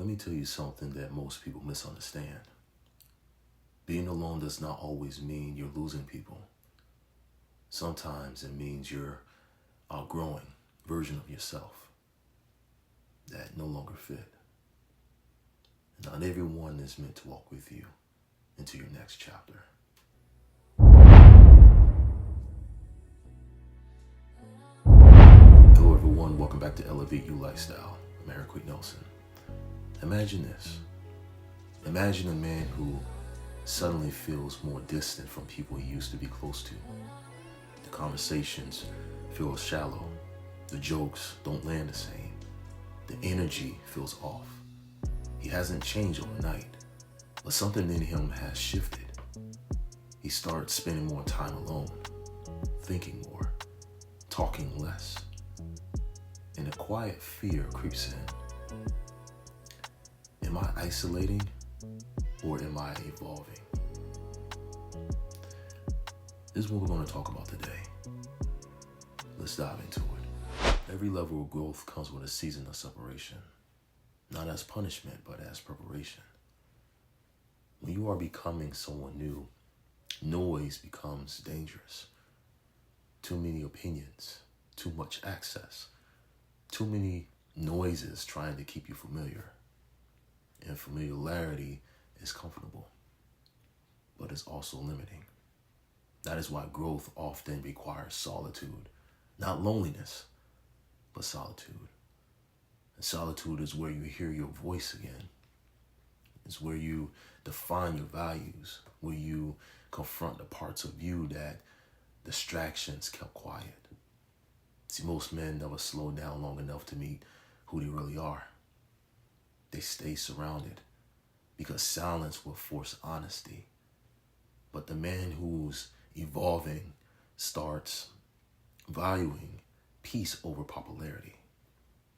Let me tell you something that most people misunderstand. Being alone does not always mean you're losing people. Sometimes it means you're outgrowing a version of yourself that no longer fit. Not everyone is meant to walk with you into your next chapter. Hello everyone, welcome back to Elevate You Lifestyle. I'm Eric Nelson. Imagine this. Imagine a man who suddenly feels more distant from people he used to be close to. The conversations feel shallow. The jokes don't land the same. The energy feels off. He hasn't changed overnight, but something in him has shifted. He starts spending more time alone, thinking more, talking less, and a quiet fear creeps in. Am I isolating or am I evolving? This is what we're going to talk about today. Let's dive into it. Every level of growth comes with a season of separation, not as punishment, but as preparation. When you are becoming someone new, noise becomes dangerous. Too many opinions, too much access, too many noises trying to keep you familiar. And familiarity is comfortable, but it's also limiting. That is why growth often requires solitude, not loneliness, but solitude. And solitude is where you hear your voice again. It's where you define your values, where you confront the parts of you that distractions kept quiet. See, most men never slow down long enough to meet who they really are. They stay surrounded because silence will force honesty. But the man who's evolving starts valuing peace over popularity.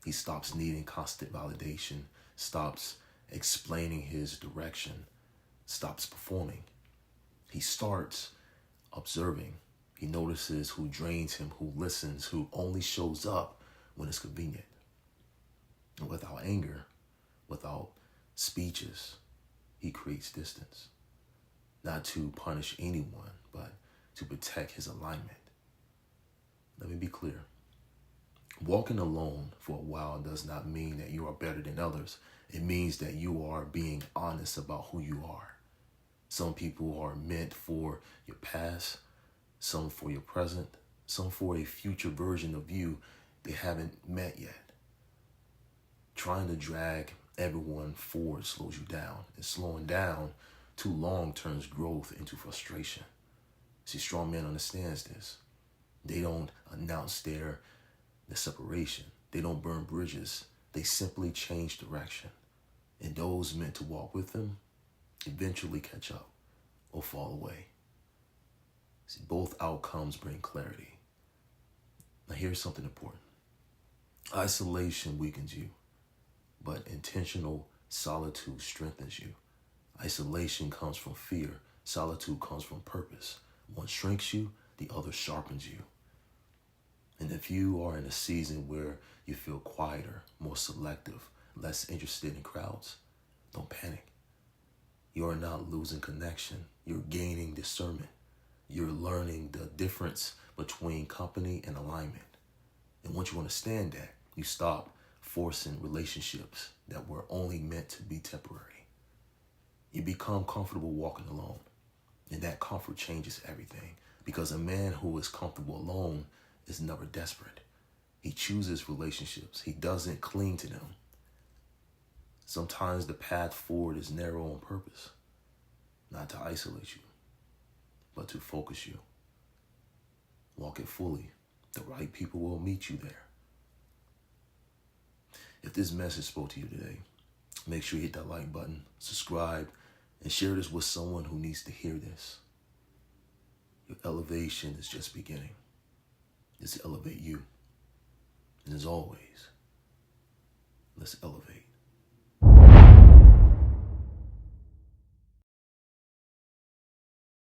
He stops needing constant validation, stops explaining his direction, stops performing. He starts observing. He notices who drains him, who listens, who only shows up when it's convenient. And without anger, without speeches, he creates distance. Not to punish anyone, but to protect his alignment. Let me be clear. Walking alone for a while does not mean that you are better than others. It means that you are being honest about who you are. Some people are meant for your past, some for your present, some for a future version of you they haven't met yet. Trying to drag everyone forward slows you down, and slowing down too long turns growth into frustration. See, strong men understands this. They don't announce their separation. They don't burn bridges. They simply change direction. And those meant to walk with them eventually catch up or fall away. See, both outcomes bring clarity. Now here's something important. Isolation weakens you, but intentional solitude strengthens you. Isolation comes from fear. Solitude comes from purpose. One shrinks you, the other sharpens you. And if you are in a season where you feel quieter, more selective, less interested in crowds, don't panic. You are not losing connection. You're gaining discernment. You're learning the difference between company and alignment. And once you understand that, you stop forcing relationships that were only meant to be temporary. You become comfortable walking alone. And that comfort changes everything. Because a man who is comfortable alone is never desperate. He chooses relationships. He doesn't cling to them. Sometimes the path forward is narrow on purpose. Not to isolate you, but to focus you. Walk it fully. The right people will meet you there. If this message spoke to you today, make sure you hit that like button, subscribe, and share this with someone who needs to hear this. Your elevation is just beginning. It's to elevate you. And as always, let's elevate.